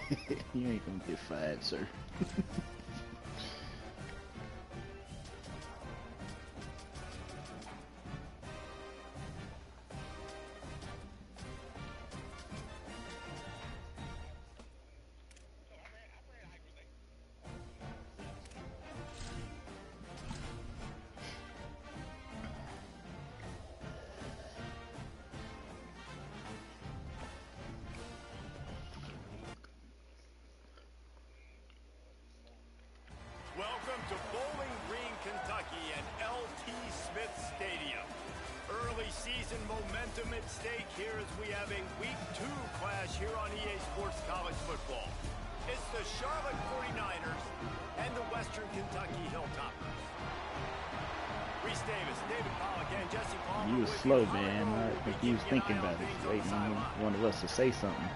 You ain't gonna get fired, sir. Welcome to Bowling Green, Kentucky and L.T. Smith Stadium. Early season momentum at stake here as we have a Week 2 clash here on EA Sports College Football. It's the Charlotte 49ers and the Western Kentucky Hilltoppers. Reese Davis, David Pollock, and Jesse Palmer. You was slow, man. I think he was thinking about it, waiting on one of us to say something.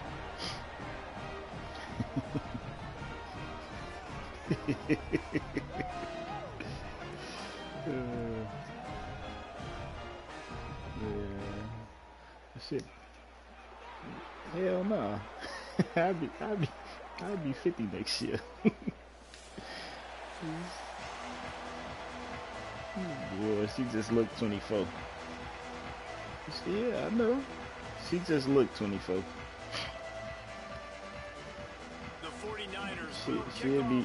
Shit. Hell no. I'll be 50 next year. Boy, she just looked 24. Yeah, I know. She just looked 24. She'll be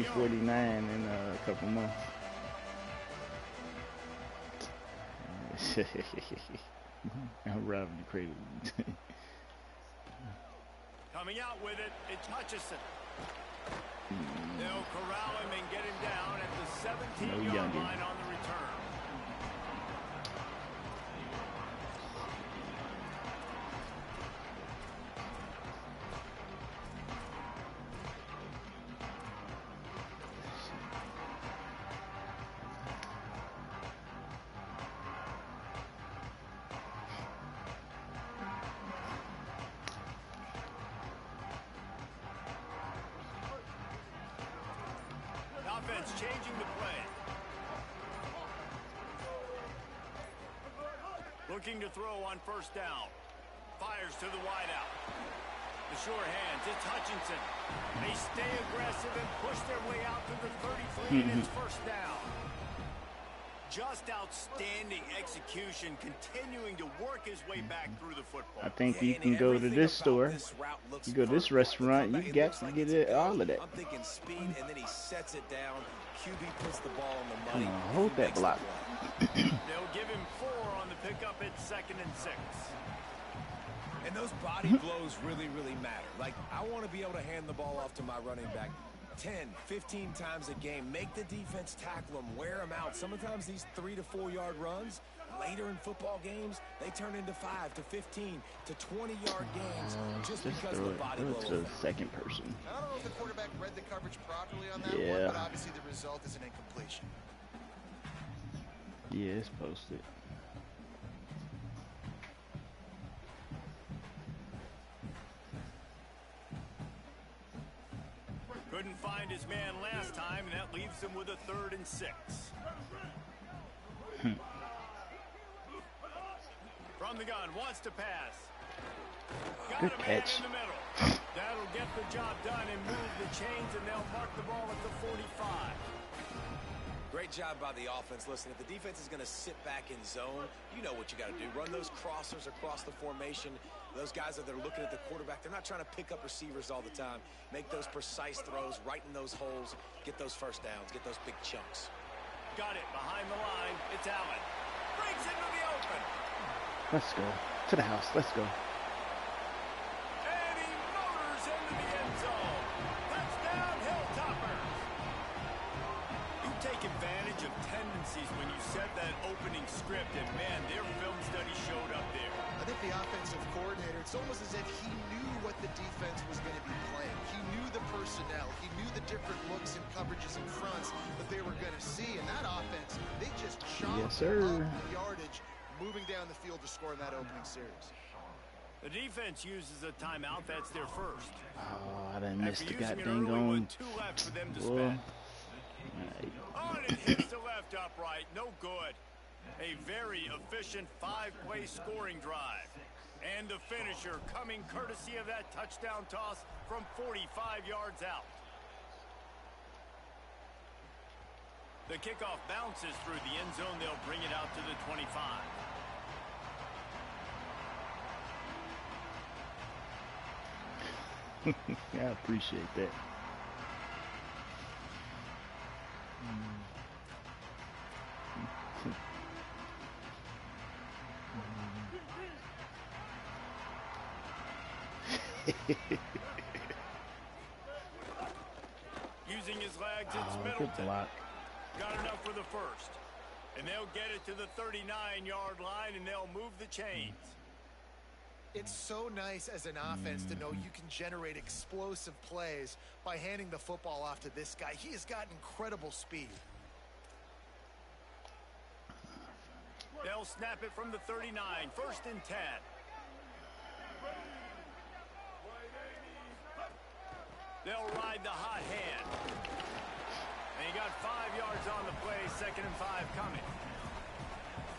49 in a couple months. I'm robbing the cradle. Coming out with it, it's Hutchison. They'll corral him and get him down at the 17-yard line on the return. Offense changing the play. Looking to throw on first down. Fires to the wideout. The sure hands, it's Hutchinson. They stay aggressive and push their way out to the 33, and it's first down. Just outstanding execution, continuing to work his way back through the football. I think you can go to this store, you go to this restaurant, you got to get it, all of that. I'm thinking speed, and then he sets it down. QB puts the ball on the money. Come on, hold that block. They'll give him 4 on the pickup at 2nd and 6. And those body blows really, really matter. Like, I want to be able to hand the ball off to my running back 10, 15 times a game. Make the defense tackle them, wear them out. Sometimes these 3 to 4 yard runs, later in football games, they turn into 5 to 15 to 20-yard games just because of the body blow. It's a second person. I don't know if the quarterback read the coverage properly on that one, but obviously the result is an incompletion. Yeah, it's posted. Couldn't find his man last time, and that leaves him with a 3rd and 6. From the gun, wants to pass. Got Good a man catch. in the middle. That'll get the job done and move the chains, and they'll mark the ball at the 45. Great job by the offense. Listen, if the defense is going to sit back in zone, you know what you got to do. Run those crossers across the formation. Those guys that are looking at the quarterback, they're not trying to pick up receivers all the time. Make those precise throws, right in those holes, get those first downs, get those big chunks. Got it behind the line. It's Allen. Breaks into the open. Let's go. To the house. Let's go. And he motors into the end zone. Touchdown, Hilltoppers. You take advantage of tendencies when you set that opening script, and man, their film study showed up there. I think the offensive coordinator, it's almost as if he knew what the defense was going to be playing. He knew the personnel. He knew the different looks and coverages and fronts that they were going to see. And that offense, they just chopped up the yardage, moving down the field to score in that opening series. The defense uses a timeout. That's their first. Oh, I done missed the goddamn going. 2 left for them to spend. Oh, and it hits the left upright. No good. A very efficient 5-play scoring drive. And the finisher coming courtesy of that touchdown toss from 45 yards out. The kickoff bounces through the end zone. They'll bring it out to the 25. I appreciate that. Using his legs, it's Good Middleton. block. Got enough for the first. And they'll get it to the 39-yard line, and they'll move the chains. It's so nice as an offense to know you can generate explosive plays by handing the football off to this guy. He has got incredible speed. They'll snap it from the 39, 1st and 10. They'll ride the hot hand. And he got 5 yards on the play, 2nd and 5 coming.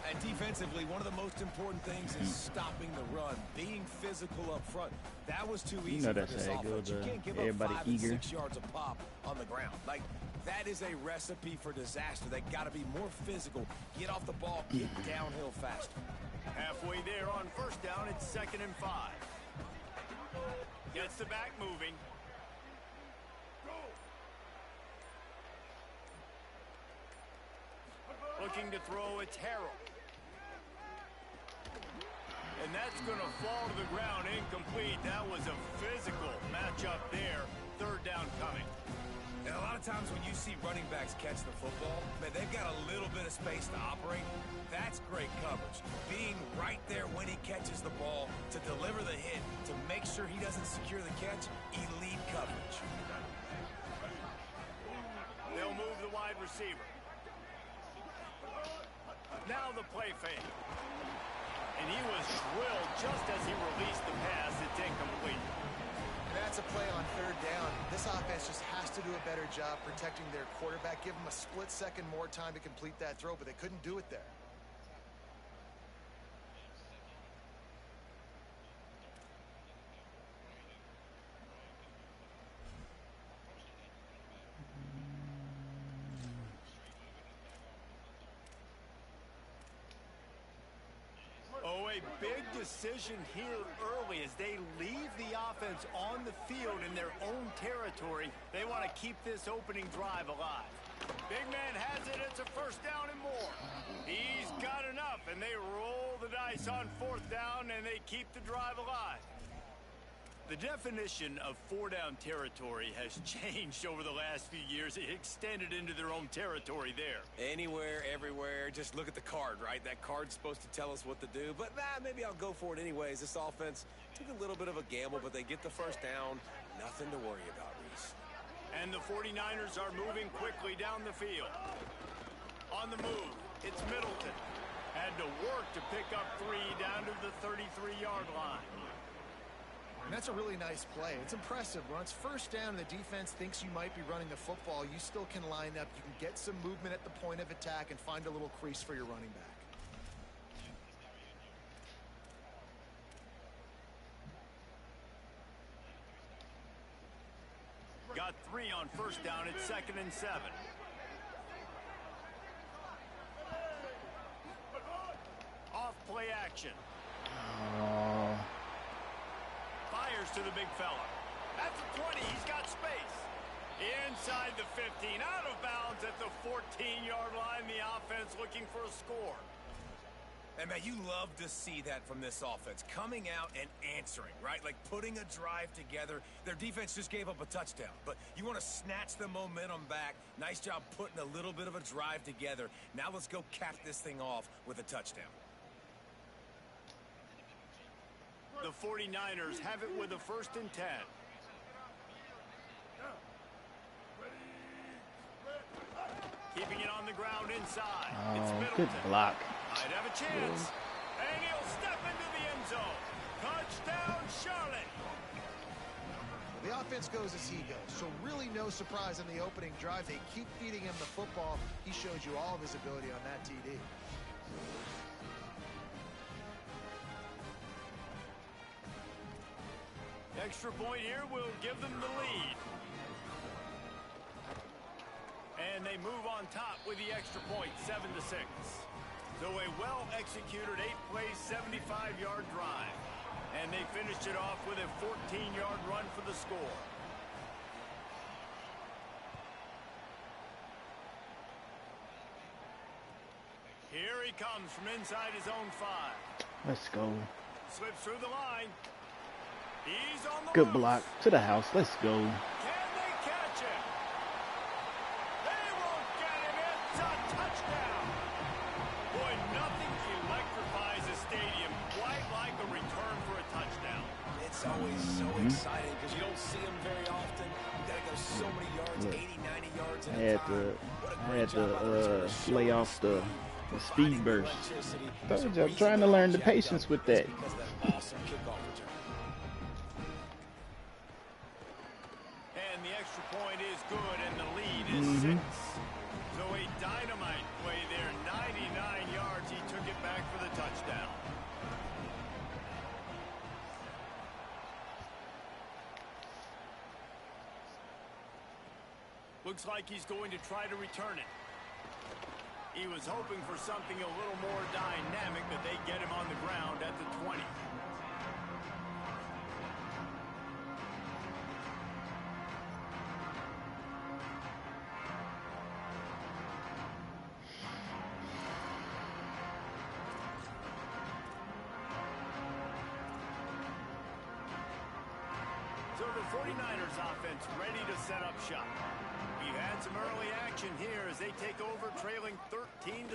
And defensively, one of the most important things is stopping the run, being physical up front. That was too easy for that's this how it offense. goes, You can't give everybody up 5 and eager. 6 yards a pop on the ground. Like, that is a recipe for disaster. They got to be more physical, get off the ball, get downhill faster. Halfway there on 1st down, it's 2nd and 5. Gets the back moving. Looking to throw, it's Harrell. And that's going to fall to the ground, incomplete. That was a physical matchup there. 3rd down coming. And a lot of times when you see running backs catch the football, man, they've got a little bit of space to operate. That's great coverage. Being right there when he catches the ball to deliver the hit, to make sure he doesn't secure the catch, elite coverage. They'll move the wide receiver. Now the play fake. And he was drilled just as he released the pass. It's incomplete. And that's a play on 3rd down. This offense just has to do a better job protecting their quarterback. Give them a split second more time to complete that throw, but they couldn't do it there. Oh, a big decision here early as they leave the offense on the field in their own territory. They want to keep this opening drive alive. Big man has it. It's a 1st down and more. He's got enough, and they roll the dice on 4th down, and they keep the drive alive. The definition of 4-down territory has changed over the last few years. It extended into their own territory there. Anywhere, everywhere, just look at the card, right? That card's supposed to tell us what to do, but maybe I'll go for it anyways. This offense took a little bit of a gamble, but they get the 1st down. Nothing to worry about, Reese. And the 49ers are moving quickly down the field. On the move, it's Middleton. Had to work to pick up 3 down to the 33-yard line. And that's a really nice play. It's impressive. When it's 1st down and the defense thinks you might be running the football, you still can line up. You can get some movement at the point of attack and find a little crease for your running back. Got 3 on 1st down. It's 2nd and 7. Off play action. Oh. Fires to the big fella. At the 20, he's got space. Inside the 15, out of bounds at the 14-yard line. The offense looking for a score. And, man, you love to see that from this offense. Coming out and answering, right? Like putting a drive together. Their defense just gave up a touchdown. But you want to snatch the momentum back. Nice job putting a little bit of a drive together. Now let's go cap this thing off with a touchdown. The 49ers have it with a 1st and 10. Keeping it on the ground inside. It's Oh, Middleton. good block. Might have a chance. And he'll step into the end zone. Touchdown, Charlotte. The offense goes as he goes, so really no surprise in the opening drive. They keep feeding him the football. He shows you all of his ability on that TD. Extra point here will give them the lead. And they move on top with the extra point, 7-6. So a well-executed 8-play, 75-yard drive. And they finished it off with a 14-yard run for the score. Here he comes from inside his own 5. Let's go. Slips through the line. He's on the Good loose. block to the house. Let's go. Can they catch him? They won't get him. It's a touchdown. Boy, nothing electrifies a stadium quite like a return for a touchdown. It's always so exciting because you don't see them very often. You got to go so many yards, 80, 90 yards at a time. I had to lay off the speed burst. Told you, I'm trying to learn the patience with that. And the extra point is good, and the lead is 6. So a dynamite play there, 99 yards. He took it back for the touchdown. Looks like he's going to try to return it. He was hoping for something a little more dynamic, but they get him on the ground at the 20. So the 49ers offense ready to set up shop. We've had some early action here as they take over trailing 13-7.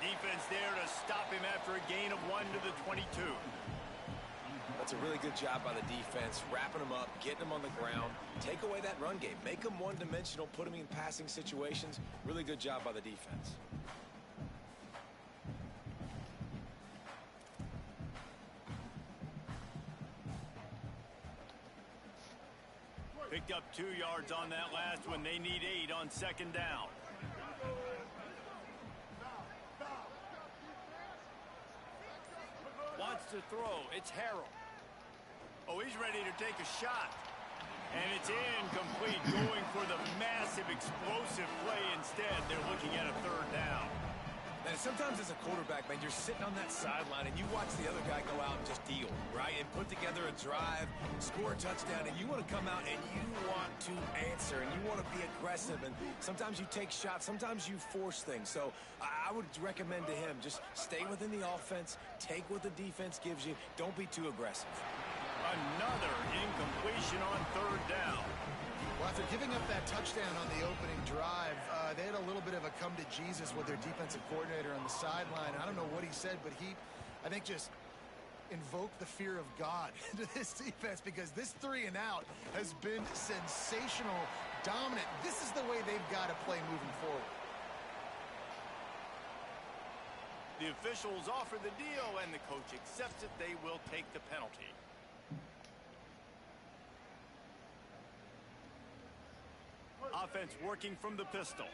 Defense there to stop him after a gain of 1 to the 22. That's a really good job by the defense, wrapping them up, getting them on the ground. Take away that run game. Make them one-dimensional, put them in passing situations. Really good job by the defense. Picked up 2 yards on that last one. They need 8 on 2nd down. Wants to throw. It's Harrell. Oh, he's ready to take a shot. And it's incomplete, going for the massive explosive play instead. They're looking at a 3rd down. And sometimes as a quarterback, man, you're sitting on that sideline and you watch the other guy go out and just deal, right? And put together a drive, score a touchdown, and you want to come out and you want to answer and you want to be aggressive. And sometimes you take shots, sometimes you force things. So I would recommend to him, just stay within the offense, take what the defense gives you, don't be too aggressive. Another incompletion on 3rd down. Well, after giving up that touchdown on the opening drive, they had a little bit of a come to Jesus with their defensive coordinator on the sideline. I don't know what he said, but he, I think, just invoked the fear of God into this defense because this 3 and out has been sensational, dominant. This is the way they've got to play moving forward. The officials offer the deal, and the coach accepts it. They will take the penalty. Offense working from the pistol.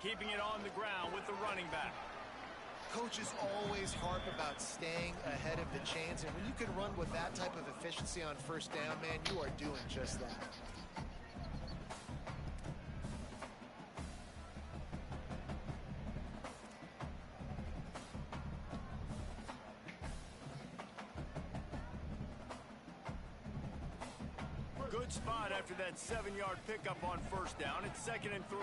Keeping it on the ground with the running back. Coaches always harp about staying ahead of the chains, and when you can run with that type of efficiency on 1st down, man, you are doing just that. Good spot after that 7-yard pickup on 1st down. It's 2nd and 3.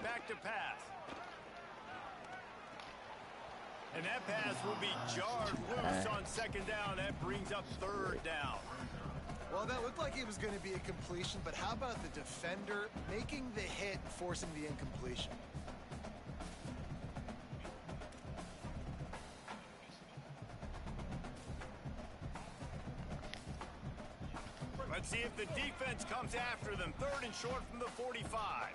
Back to pass. And that pass will be jarred loose on 2nd down. That brings up 3rd down. Well, that looked like it was going to be a completion, but how about the defender making the hit and forcing the incompletion? Let's see if the defense comes after them. 3rd and short from the 45.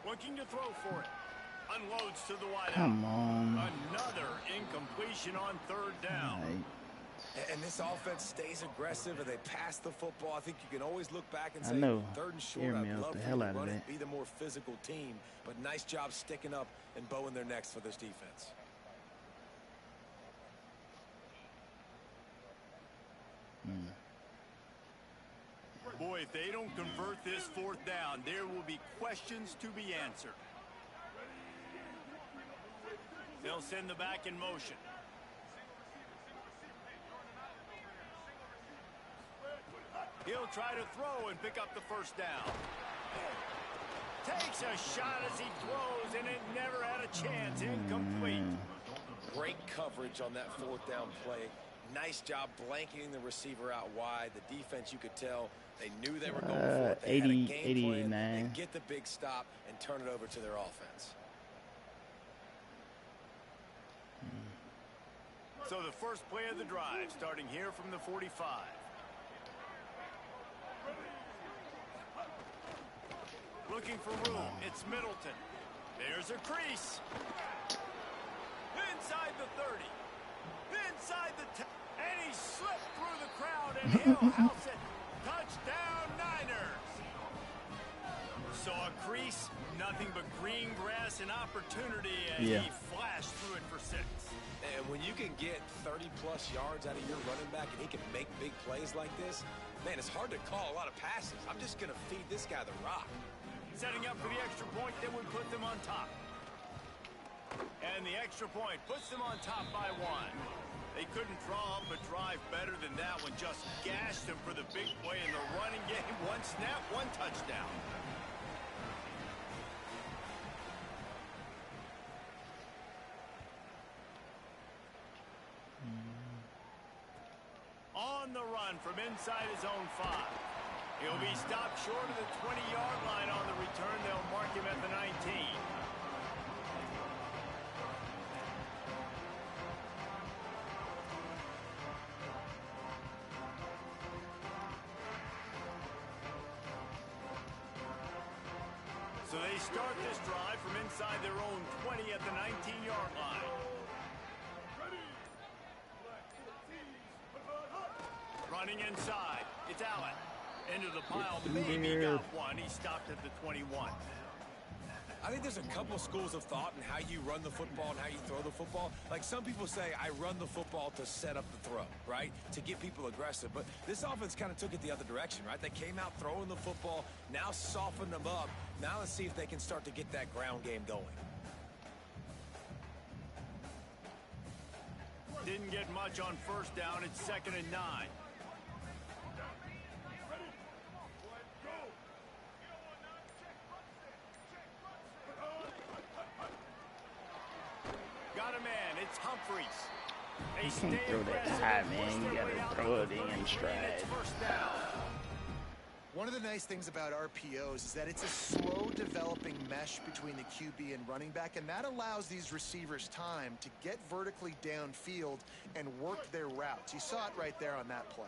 Looking to throw for it. Unloads to the wideout. Come on. Another incompletion on 3rd down. Right. And this offense stays aggressive and they pass the football. I think you can always look back and I say, know. 3rd and short, Scared I'd me off love the for hell you to out of run it, that. be the more physical team. But nice job sticking up and bowing their necks for this defense. Boy, if they don't convert this 4th down, there will be questions to be answered. They'll send the back in motion. He'll try to throw and pick up the 1st down. Takes a shot as he throws, and it never had a chance. Incomplete. Great coverage on that 4th down play. Nice job blanketing the receiver out wide. The defense, you could tell, they knew they were going for it. They had a game plan and get the big stop and turn it over to their offense. So the first play of the drive, starting here from the 45. Looking for room. It's Middleton. There's a crease. Inside the 30. Inside the 10. And he slipped through the crowd, and he'll house it. Touchdown, Niners. So a crease, nothing but green grass and opportunity, and he flashed through it for 6. And when you can get 30-plus yards out of your running back and he can make big plays like this, man, it's hard to call a lot of passes. I'm just going to feed this guy the rock. Setting up for the extra point that would put them on top. And the extra point puts them on top by 1. They couldn't draw up a drive better than that one. Just gashed them for the big play in the running game. 1 snap, 1 touchdown. On the run from inside his own 5. He'll be stopped short of the 20-yard line on the return. They'll mark him at the 19. So they start this drive from inside their own 20 at the 19-yard line. Running inside. It's Allen. Into the pile. Maybe got 1. He stopped at the 21. I think there's a couple schools of thought in how you run the football and how you throw the football. Like some people say, I run the football to set up the throw, right? To get people aggressive. But this offense kind of took it the other direction, right? They came out throwing the football, now softened them up. Now let's see if they can start to get that ground game going. Didn't get much on 1st down. It's 2nd and 9. Got a man. It's Humphreys. You can't throw that high, man. You gotta throw it in stride. One of the nice things about RPOs is that it's a slow developing mesh between the QB and running back, and that allows these receivers time to get vertically downfield and work their routes. You saw it right there on that play.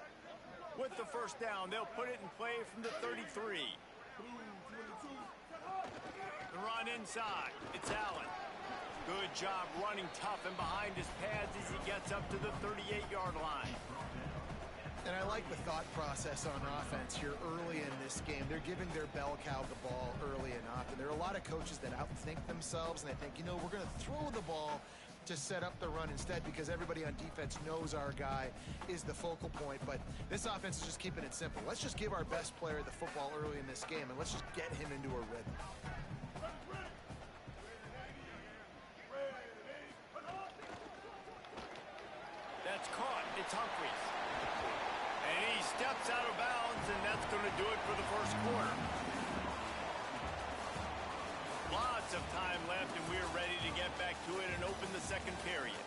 With the 1st down, they'll put it in play from the 33. The run inside. It's Allen. Good job running tough and behind his pads as he gets up to the 38-yard line. And I like the thought process on offense here early in this game. They're giving their bell cow the ball early and often. There are a lot of coaches that outthink themselves, and they think, you know, we're going to throw the ball to set up the run instead because everybody on defense knows our guy is the focal point. But this offense is just keeping it simple. Let's just give our best player the football early in this game, and let's just get him into a rhythm. That's caught. It's Humphreys. And he steps out of bounds, and that's going to do it for the 1st quarter. Lots of time left, and we're ready to get back to it and open the 2nd period.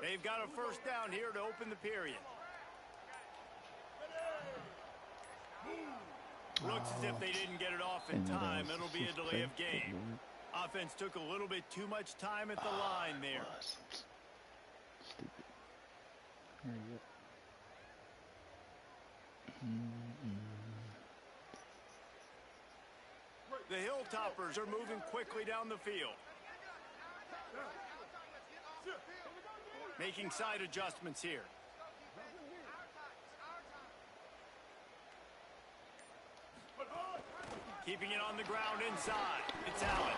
They've got a 1st down here to open the period. Looks as if they didn't get it off in time. It'll be a delay of game. Offense took a little bit too much time at the line there. Stupid. Hurry up. The Hilltoppers are moving quickly down the field. Making side adjustments here. Keeping it on the ground inside. It's Allen.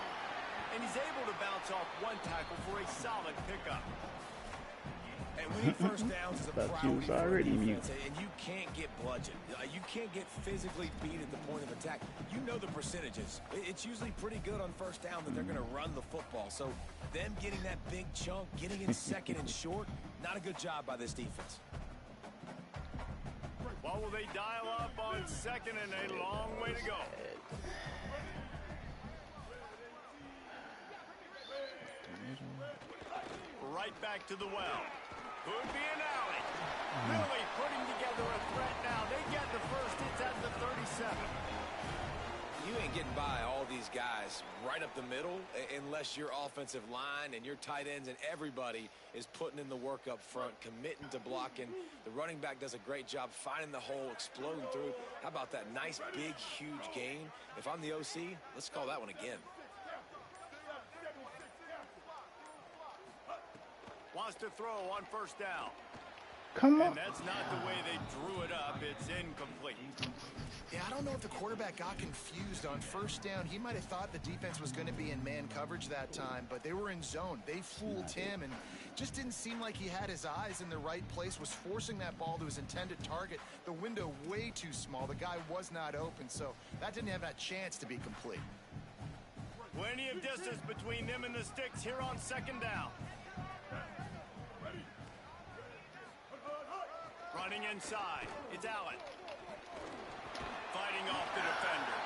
And he's able to bounce off one tackle for a solid pickup. And winning first downs is a priority for defense, and you can't get bludgeoned. You can't get physically beat at the point of attack. You know the percentages. It's usually pretty good on first down that they're going to run the football. So them getting that big chunk, getting in second and short, not a good job by this defense. What will they dial up on second and a long way to go? Right back to the well. Could be an alley. Really putting together a threat now. They get the first. It's at the 37. You ain't getting by all these guys right up the middle unless your offensive line and your tight ends and everybody is putting in the work up front, committing to blocking. The running back does a great job finding the hole, exploding through. How about that nice, big, huge gain? If I'm the OC, let's call that one again. Wants to throw on first down. Come on. And that's not the way they drew it up. It's incomplete. Yeah, I don't know if the quarterback got confused on first down. He might have thought the defense was going to be in man coverage that time, but they were in zone. They fooled him, and just didn't seem like he had his eyes in the right place, was forcing that ball to his intended target. The window way too small. The guy was not open, so that didn't have that chance to be complete. Plenty of distance between them and the sticks here on second down. Running inside. It's Allen. Fighting off the defender.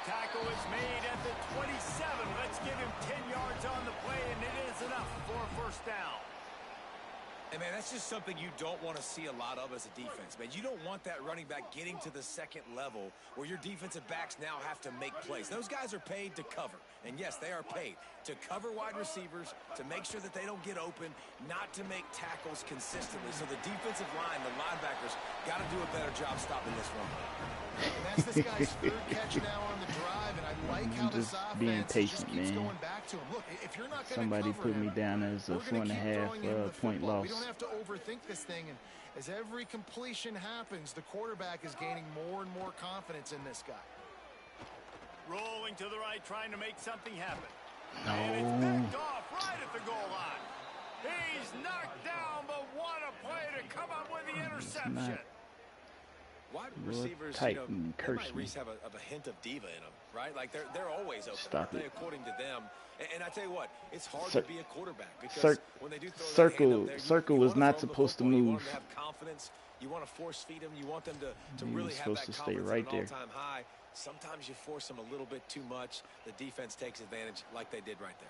Tackle is made at the 27. Let's give him 10 yards on the play, and it is enough for a first down. And, man, that's just something you don't want to see a lot of as a defense, man. You don't want that running back getting to the second level where your defensive backs now have to make plays. Those guys are paid to cover. And, yes, they are paid to cover wide receivers, to make sure that they don't get open, not to make tackles consistently. So the defensive line, the linebackers, got to do a better job stopping this run. And that's this guy's third catch now on the drive, and I like how this offense just keeps going back to him. Look, if you're not going to Somebody put me down as a 4.5 point loss. We don't have to overthink this thing, and as every completion happens, the quarterback is gaining more and more confidence in this guy. Rolling to the right, trying to make something happen. No. And it's picked off right at the goal line. He's knocked down, but what a play to come up with the interception. Wide receivers, they might have a hint of diva in them, right? Like they're always open. Stop it. According to them. And I tell you what, it's hard to be a quarterback because when they do throw circle is not supposed to move. You want them to have confidence. You want to force feed them. You want them to really have that confidence at an all-time high. Sometimes you force them a little bit too much. The defense takes advantage like they did right there.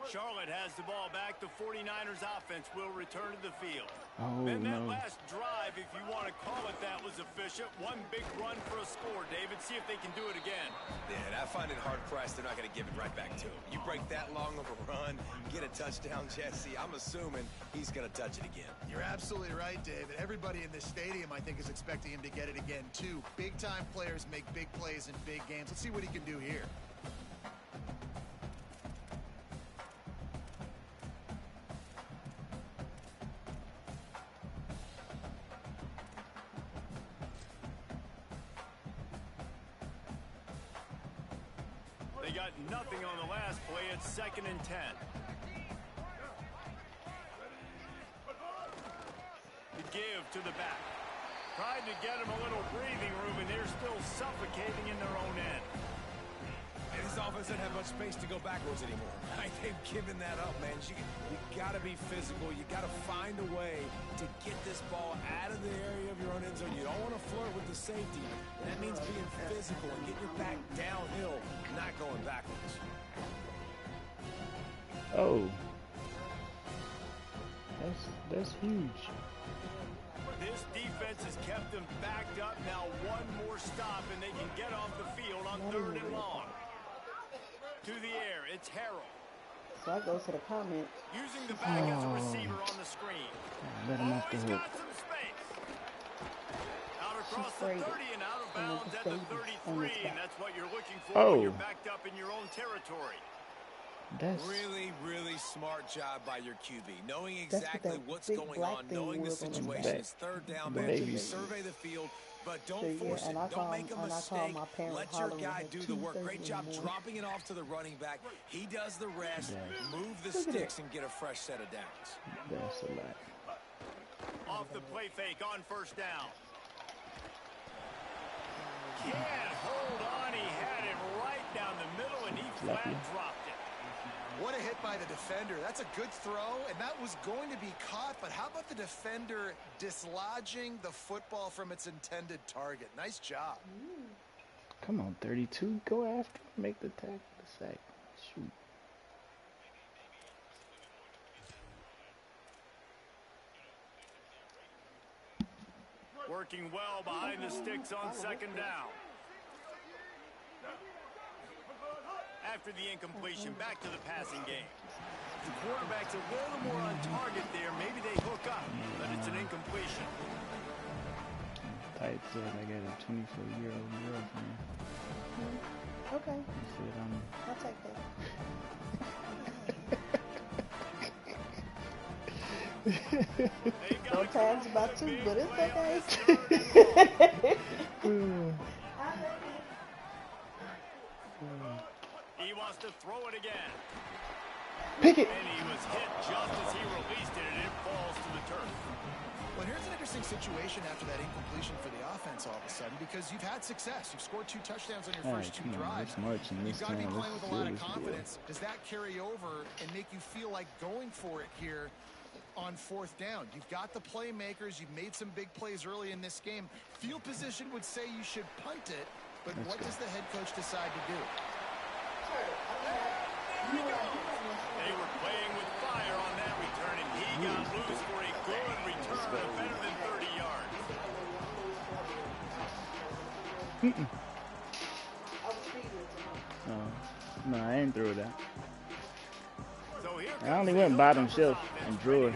Charlotte has the ball back. The 49ers offense will return to the field. Oh, and that no. last drive, if you want to call it that, was efficient. One big run for a score, David. See if they can do it again. Yeah, I find it hard-pressed. They're not going to give it right back to him. You break that long of a run, get a touchdown, Jesse, I'm assuming he's going to touch it again. You're absolutely right, David. Everybody in this stadium, I think, is expecting him to get it again, too. Big-time players make big plays in big games. Let's see what he can do here. They got nothing on the last play. It's 2nd and 10. The give to the back. Tried to get him a little breathing room, and they're still suffocating in their own end. And this offense doesn't have much space to go backwards anymore. Right? They've given that up, man. You got to be physical. You got to find a way to get this ball out of the area of your own end zone. You don't want to flirt with the safety. That means being physical and getting your back downhill, not going backwards. Oh, that's huge. This defense has kept them backed up. Now one more stop, and they can get off the field on 3rd and long. To the air, it's Harrell. So I go to the comment. Using the back as a receiver on the screen. Let him off the He's hook. got some space. Out across the 30 and out of bounds at the 33, and that's what you're looking for when you're backed up in your own territory. That's Really, really smart job by your QB. Knowing exactly what's going on, knowing the situation. It's 3rd down, man. You survey the field, but don't force it. Don't make a mistake. Let your guy do the work. Great job dropping it off to the running back. He does the rest. Move the sticks and get a fresh set of downs. That's a lot. Off the play fake on 1st down. Can't hold on. He had it right down the middle, and he flat dropped it. What a hit by the defender. That's a good throw, and that was going to be caught, but how about the defender dislodging the football from its intended target? Nice job. Come on, 32. Go after him. Make the tackle, the sack. Shoot. Working well behind the sticks on 2nd down. After the incompletion, back to the passing game. The quarterback's a little more on target there. Maybe they hook up, but it's an incompletion. Type said I got a 24-year-old girlfriend. Okay. He said I'll take that. No tags about 2, but it's okay. He wants to throw it again. Pick it. And he was hit just as he released it, and it falls to the turf. Well, here's an interesting situation after that incompletion for the offense all of a sudden, because you've had success. You've scored 2 touchdowns on your first 2 drives. You've got to be playing with a lot of confidence. Does that carry over and make you feel like going for it here on 4th down? You've got the playmakers. You've made some big plays early in this game. Field position would say you should punt it, but what does the head coach decide to do? They were playing with fire on that return, and he got loose for a good return of better than 30 yards. No, I ain't through that. So here I only went bottom shelf and drew it.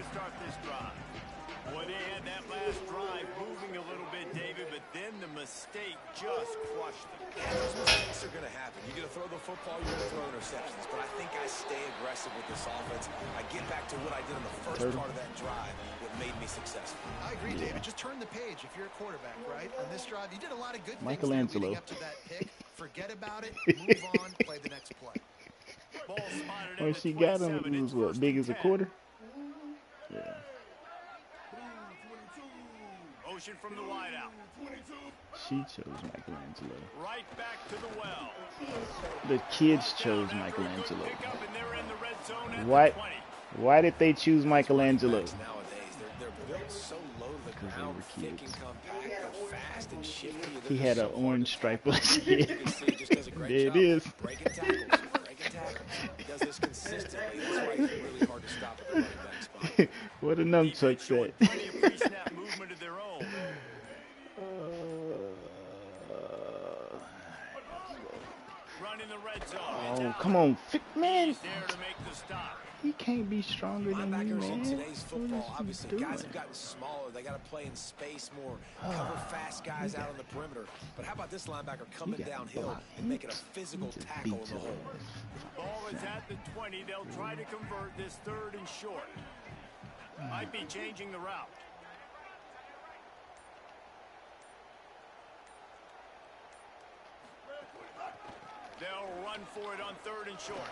Well, they had that last drive moving a little bit, David, but then the mistake just crushed them. Those mistakes are going to happen. You're going to throw the football, you're going to throw interceptions. But I think I stay aggressive with this offense. I get back to what I did in the first part of that drive, what made me successful. I agree, David. Just turn the page if you're a quarterback, right? On this drive, you did a lot of good things Michelangelo. leading up to that pick. Forget about it. Move on. Play the next play. When she got him, it was what, big as a quarter? Yeah. Motion from the wideout. She chose Michelangelo. Right back to the well. The kids chose Michelangelo. Pickup, and they're in the red zone at Why? the 20. Why did they choose Michelangelo? Nowadays, they're built so low to the ground, thick and compact, but fast and shifty. He had an orange stripe on his head. You can see he just does a great There job it is. breaking tackles. He does this consistently. That's why he's really hard to stop at the running back spot. What a nunchuck said. Plenty of pre-snap movement of their own. Running the red zone. Oh, come on, man. He's there to make the stop. He can't be stronger than you, Linebackers in man. today's football, What is obviously, he guys doing? have gotten smaller. They got to play in space more, cover fast guys out on the perimeter. But how about this linebacker coming got downhill blocked. and making a physical Just tackle in beats the it. hole? Ball is at the 20. They'll try to convert this 3rd and short. Might be changing the route. They'll run for it on 3rd and short.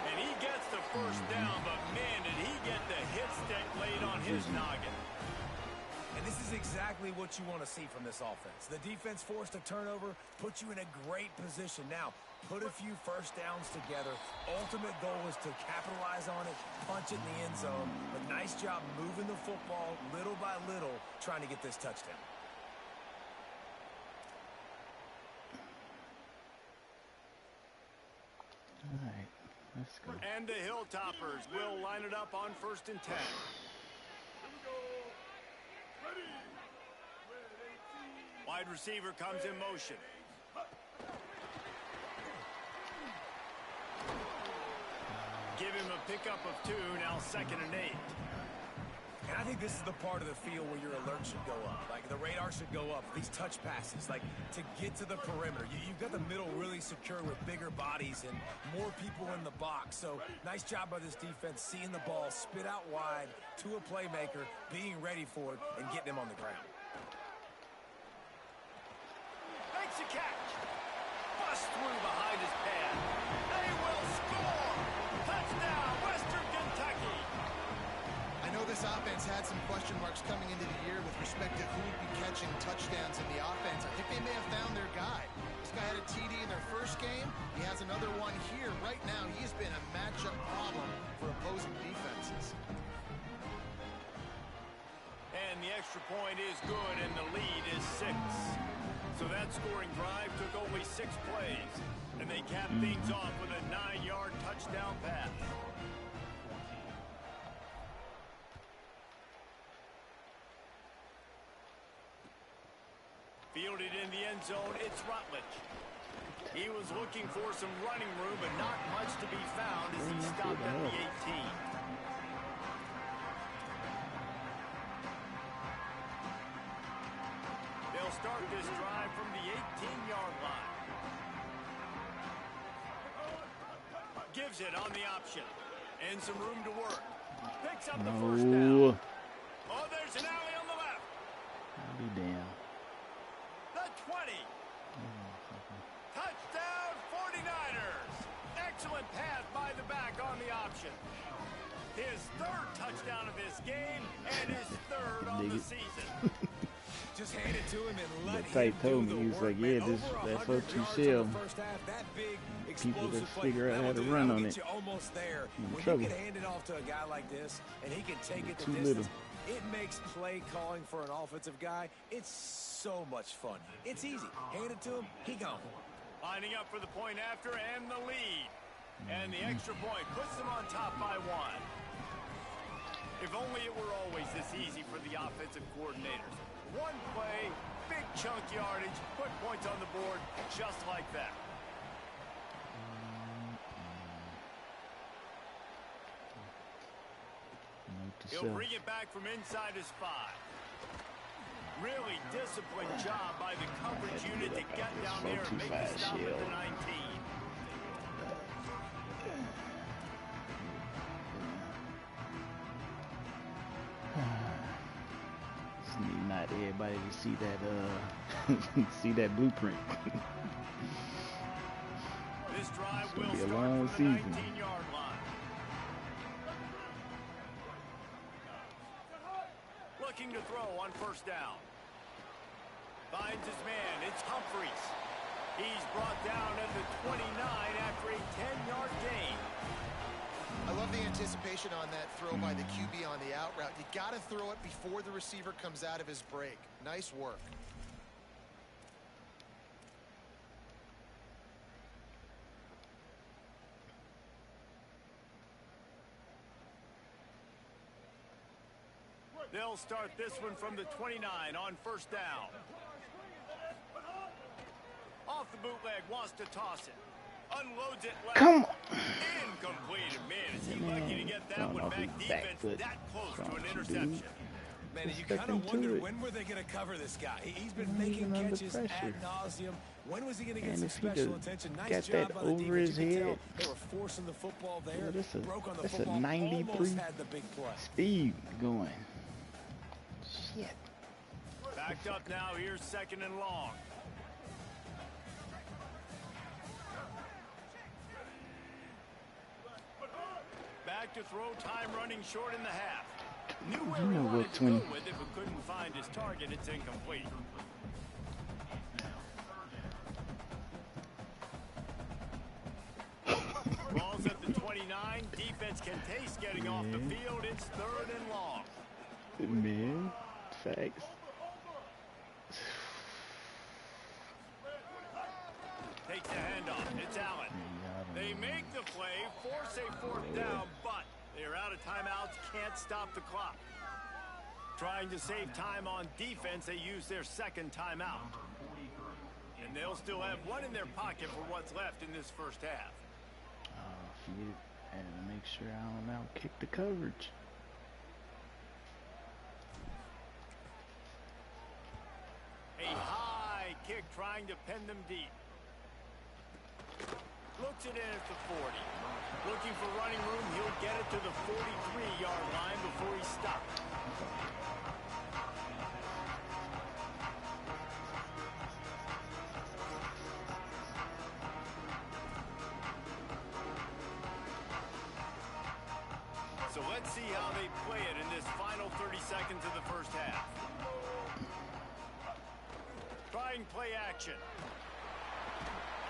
And he gets the first down, but man, did he get the hit stick laid on his noggin. And this is exactly what you want to see from this offense. The defense forced a turnover, puts you in a great position. Now, put a few first downs together. Ultimate goal is to capitalize on it, punch it in the end zone. But nice job moving the football little by little, trying to get this touchdown. All right, let's go. And the Hilltoppers will line it up on 1st and 10. Wide receiver comes in motion. Give him a pickup of 2, now 2nd and 8. And I think this is the part of the field where your alert should go up. Like, the radar should go up. These touch passes, like, to get to the perimeter. You've got the middle really secure with bigger bodies and more people in the box. So, nice job by this defense, seeing the ball, spit out wide to a playmaker, being ready for it, and getting him on the ground. Makes a catch. Bust through behind his pad. They will score. Touchdown, Western Kentucky. I know this offense had some question marks coming into the year with respect to who would be catching touchdowns in the offense. I think they may have found their guy. This guy had a TD in their first game. He has another one here. Right now, he's been a matchup problem for opposing defenses. And the extra point is good, and the lead is 6. So that scoring drive took only 6 plays, and they capped things off with a 9-yard touchdown pass. Fielded in the end zone, it's Rutledge. He was looking for some running room, but not much to be found as he stopped at the 18. They'll start this drive from the 18-yard line. Gives it on the option. And some room to work. Picks up the first down. Oh, there's an alley on the left. I'll be damn. The 20. Touchdown 49ers. Excellent pass by the back on the option. His 3rd touchdown of this game and his 3rd on the season. Just hand it to him and let him Tight do told the me, he was work, like, man. yeah, that's Over what you 100 yards sell. in the first half. That big, People that explosive play, figure out how to that'll run on get it. you almost there. When trouble. you can hand it off to a guy like this and he can take it the Too distance, little. it makes play calling for an offensive guy. It's so much fun. It's easy. Hand it to him, he gone. Lining up for the point after and the lead. And the extra point puts them on top by 1. If only it were always this easy for the offensive coordinators. One play, big chunk yardage, put points on the board just like that. He'll bring it back from inside his 5. Really disciplined job by the coverage unit to get down there and make the stop at the 19. Not everybody to see that see that blueprint. This drive It's will gonna be a start long from the season. 19-yard line. Looking to throw on first down. Finds his man. It's Humphreys. He's brought down at the 29 after a 10-yard gain. I love the anticipation on that throw by the QB on the out route. You got to throw it before the receiver comes out of his break. Nice work. They'll start this one from the 29 on first down. Off the bootleg, wants to toss it. Unloads it left. Come on. Incomplete. Man, is he lucky to get that one back. Defense that close to an interception. Man, you kind of wondered when were they going to cover this guy. He's been making catches ad nauseum. When was he going to get some special attention? Nice job by the defense. Over his head. They were forcing the football there. Yeah, broke on the that's football. a 93 Almost had the big play. speed going. Shit. Backed up now. Here's 2nd and long. Back to throw, time running short in the half. Knew where he wanted to go with it, but couldn't find his target. It's incomplete. Ball's at the 29. Defense can taste getting off the field. It's 3rd and long. Man, facts. Takes the handoff. It's Allen. They make the play, force a 4th down, but they're out of timeouts, can't stop the clock. Trying to save time on defense, they use their 2nd timeout. they'll still have one in their pocket for what's left in this first half. Shit. And to make sure I don't out-kick the coverage. A high kick trying to pin them deep. Looks it in at the 40. Looking for running room, he'll get it to the 43-yard line before he stops. So let's see how they play it in this final 30 seconds of the first half. Trying play action.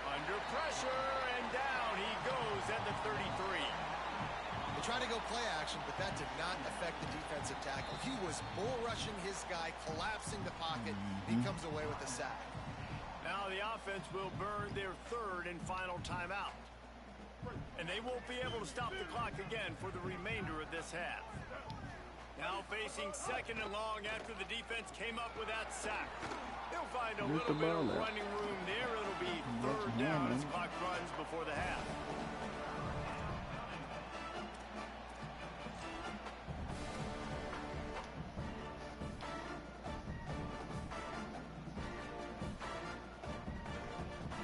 Under pressure, and down he goes at the 33. They tried to go play action, but that did not affect the defensive tackle. He was bull rushing his guy, collapsing the pocket. He comes away with a sack. Now the offense will burn their third and final timeout. And they won't be able to stop the clock again for the remainder of this half. Now facing second and long after the defense came up with that sack. They'll find a little bit of running room there. It'll be third down as clock runs before the half.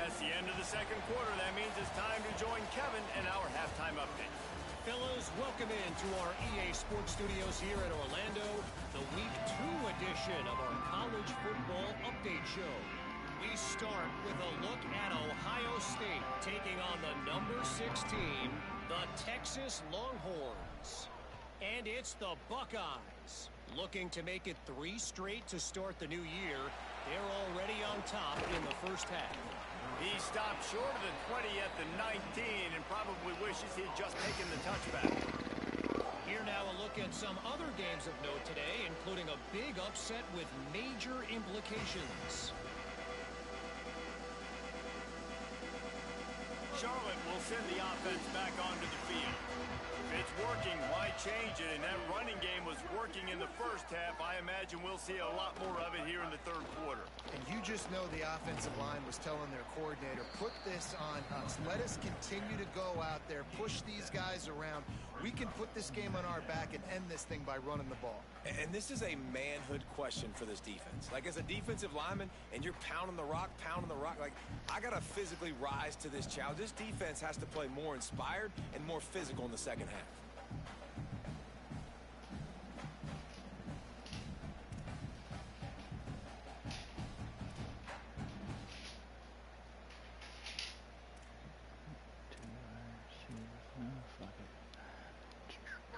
That's the end of the second quarter. That means it's time to join Kevin in our halftime update. Fellas, welcome into our EA Sports Studios here in Orlando, the Week 2 edition of our College Football Update Show. We start with a look at Ohio State taking on the number 6 team, the Texas Longhorns. And it's the Buckeyes. Looking to make it 3 straight to start the new year. They're already on top in the first half. He stopped short of the 20 at the 19 and probably wishes he had just taken the touchback. Here now a look at some other games of note today, including a big upset with major implications. Charlotte will send the offense back onto the field. If it's working, why change it? And that running game was working in the first half. I imagine we'll see a lot more of it here in the third quarter. And you just know the offensive line was telling their coordinator, put this on us. Let us continue to go out there, push these guys around. We can put this game on our back and end this thing by running the ball. And this is a manhood question for this defense. Like, as a defensive lineman, and you're pounding the rock, like, I got to physically rise to this challenge. This defense has to play more inspired and more physical in the second half.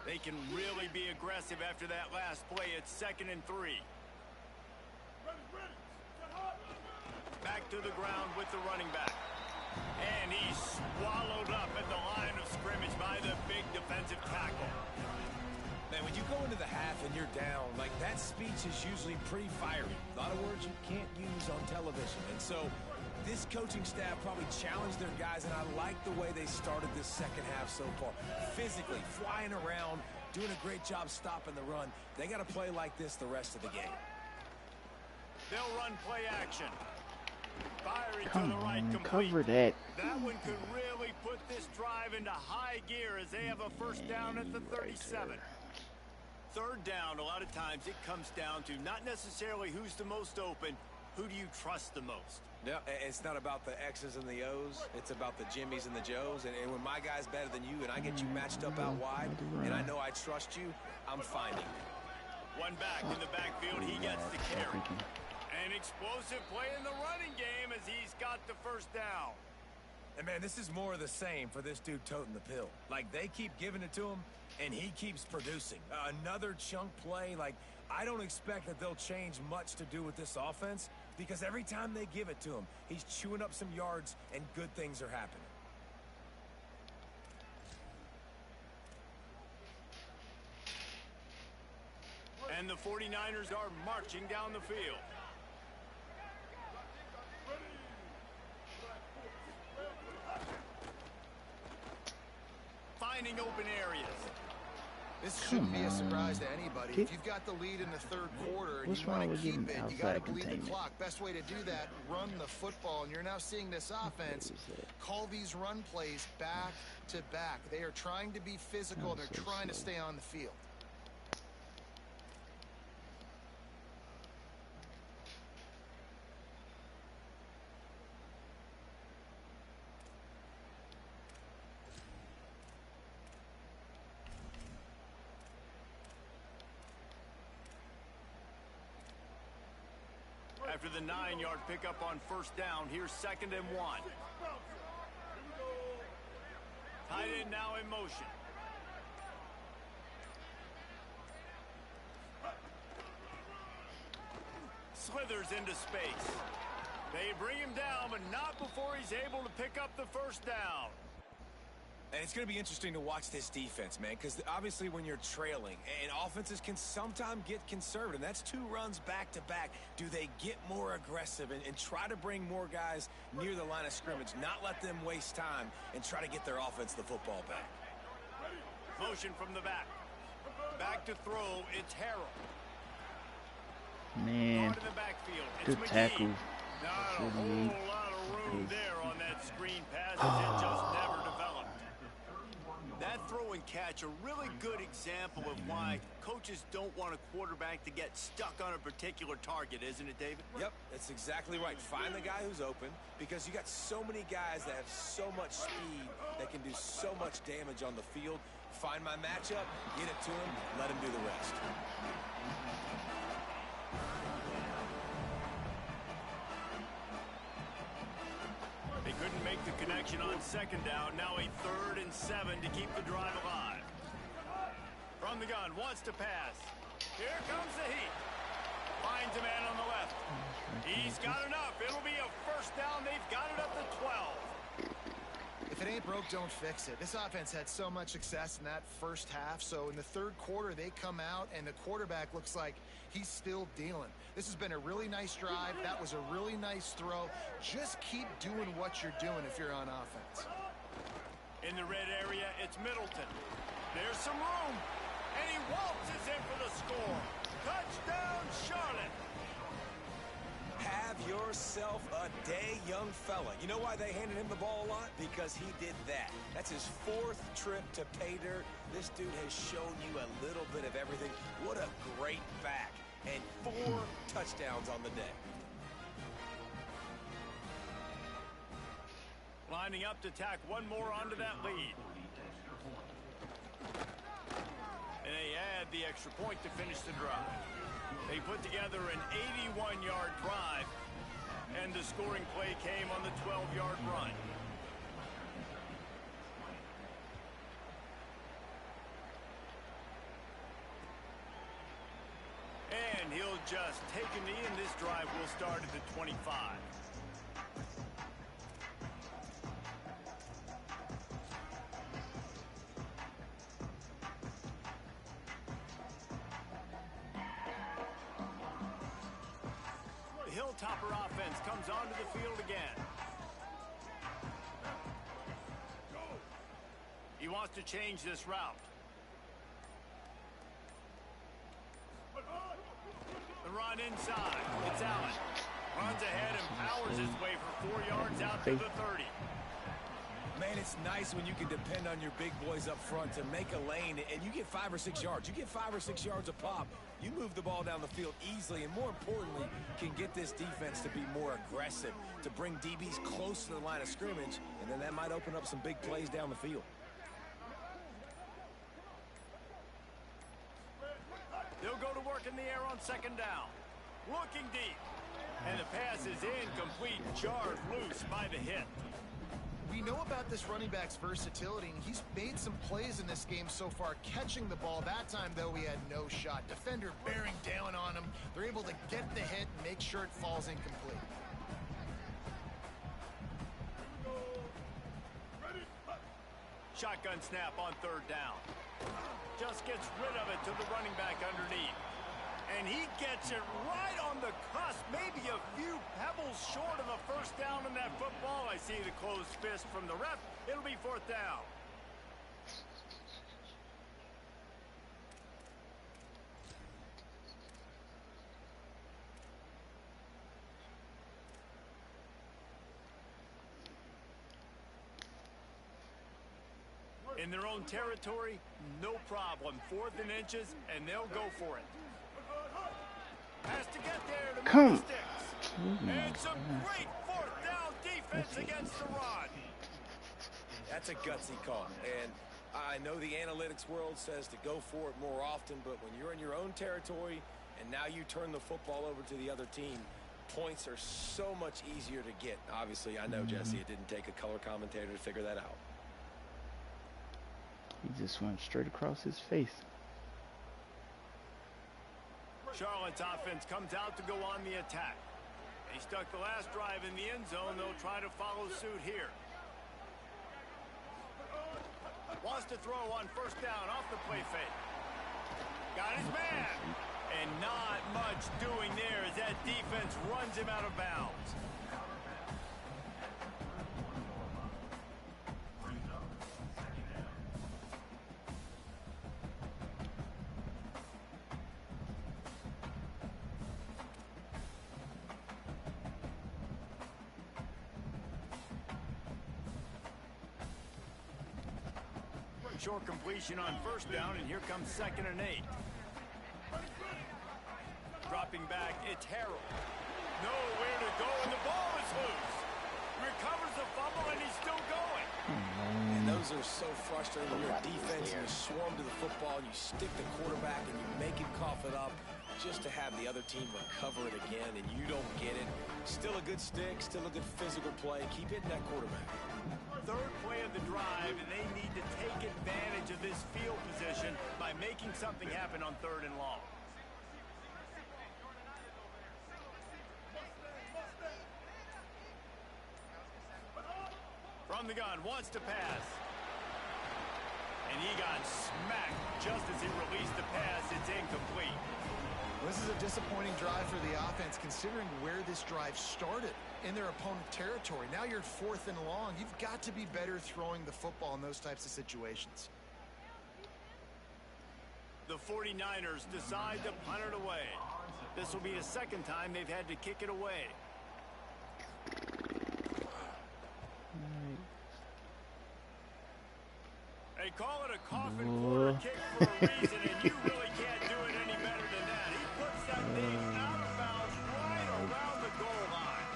They can really be aggressive after that last play. It's 2nd and 3. Back to the ground with the running back. And he's swallowed up at the line of scrimmage by the big defensive tackle. Man, when you go into the half and you're down, like, that speech is usually pretty fiery. A lot of words you can't use on television. And so this coaching staff probably challenged their guys, and I like the way they started this second half so far. Physically, flying around, doing a great job stopping the run. They got to play like this the rest of the game. They'll run play action. Firing to the right, complete. Cover that. That one could really put this drive into high gear as they have a first down at the 37. Third down, a lot of times it comes down to not necessarily who's the most open, who do you trust the most? Yeah, it's not about the X's and the O's. It's about the Jimmys and the Joes. And when my guy's better than you and I get you matched up out wide and I know I trust you, I'm finding it. One back in the backfield, he gets the carry. An explosive play in the running game as he's got the first down. And, man, this is more of the same for this dude toting the pill. Like, they keep giving it to him, and he keeps producing. Another chunk play. Like, I don't expect that they'll change much to do with this offense because every time they give it to him, he's chewing up some yards, and good things are happening. And the 49ers are marching down the field. Finding open areas. This shouldn't be a surprise to anybody. If you've got the lead in the third quarter and you want to keep it, you got to bleed the clock. Best way to do that, run the football. And you're now seeing this offense call these run plays back to back. They are trying to be physical, and they're trying to stay on the field. After the 9-yard pickup on first down, here's 2nd and 1. Tight end now in motion. Slithers into space. They bring him down, but not before he's able to pick up the first down. And it's going to be interesting to watch this defense, man, because obviously when you're trailing, and offenses can sometimes get conservative. That's 2 runs back-to-back. Do they get more aggressive and try to bring more guys near the line of scrimmage, not let them waste time, and try to get their offense the football back? Motion from the back. Back to throw, it's Harrell. Man, Guard in the backfield. It's good McGee. tackle. Not a whole lot of room there on that screen pass. It just never developed. That throw and catch, a really good example of why coaches don't want a quarterback to get stuck on a particular target, isn't it, David? Yep, that's exactly right. Find the guy who's open, because you got so many guys that have so much speed that can do so much damage on the field. Find my matchup, get it to him, let him do the rest. They couldn't make the connection on 2nd down. Now a 3rd and 7 to keep the drive alive. From the gun, wants to pass. Here comes the heat. Finds a man on the left. He's got enough. It'll be a first down. They've got it up to 12. If it ain't broke, don't fix it. This offense had so much success in that first half, so in the third quarter they come out and the quarterback looks like he's still dealing. This has been a really nice drive. That was a really nice throw. Just keep doing what you're doing if you're on offense. In the red area, it's Middleton. There's some room, and he waltzes in for the score. Touchdown, Charlotte. Have yourself a day, young fella. You know why they handed him the ball a lot? Because he did that. That's his 4th trip to pay dirt. This dude has shown you a little bit of everything. What a great back. And 4 touchdowns on the day. Lining up to tack one more onto that lead. And they add the extra point to finish the drive. They put together an 81-yard drive, and the scoring play came on the 12-yard run. And he'll just take a knee, and this drive will start at the 25. Hilltopper offense comes onto the field again. He wants to change this route. The run inside. It's Allen. Runs ahead and powers his way for 4 yards out to the 30. Man, it's nice when you can depend on your big boys up front to make a lane, and you get 5 or 6 yards. You get 5 or 6 yards a pop. You move the ball down the field easily, and more importantly, can get this defense to be more aggressive, to bring DBs close to the line of scrimmage, and then that might open up some big plays down the field. They'll go to work in the air on 2nd down. Looking deep. And the pass is incomplete, jarred loose by the hit. We know about this running back's versatility, and he's made some plays in this game so far, catching the ball. That time, though, he had no shot. Defender bearing down on him. They're able to get the hit and make sure it falls incomplete. Shotgun snap on 3rd down. Just gets rid of it to the running back underneath. And he gets it right on the cusp, maybe a few pebbles short of the first down in that football. I see the closed fist from the ref. It'll be 4th down. In their own territory, no problem. 4th and inches, and they'll go for it. Has to get there to Come. move the sticks. And some great 4th down defense against the run. That's a gutsy call. And I know the analytics world says to go for it more often, but when you're in your own territory and now you turn the football over to the other team, points are so much easier to get. Obviously, I know, Jesse, it didn't take a color commentator to figure that out. He just went straight across his face. Charlotte's offense comes out to go on the attack. They stuck the last drive in the end zone. They'll try to follow suit here. Wants to throw on 1st down off the play fake. Got his man. And not much doing there as that defense runs him out of bounds. Short completion on 1st down, and here comes 2nd and 8. Dropping back, it's Harrell. Nowhere to go, and the ball is loose. Recovers the fumble, and he's still going. And those are so frustrating when you're defense and you swarm to the football, you stick the quarterback, and you make him cough it up just to have the other team recover it again, and you don't get it. Still a good stick, still a good physical play. Keep hitting that quarterback. 3rd play of the drive, and they need to take advantage of this field position by making something happen on 3rd and long. From the gun, wants to pass. And he got smacked just as he released the pass. It's incomplete. This is a disappointing drive for the offense, considering where this drive started, in their opponent territory. Now you're 4th and long. You've got to be better throwing the football in those types of situations. The 49ers decide to punt it away. This will be the 2nd time they've had to kick it away. They call it a coffin corner kick for a reason, and you really can't do it any better than that. He puts that thing out of bounds right around the goal line.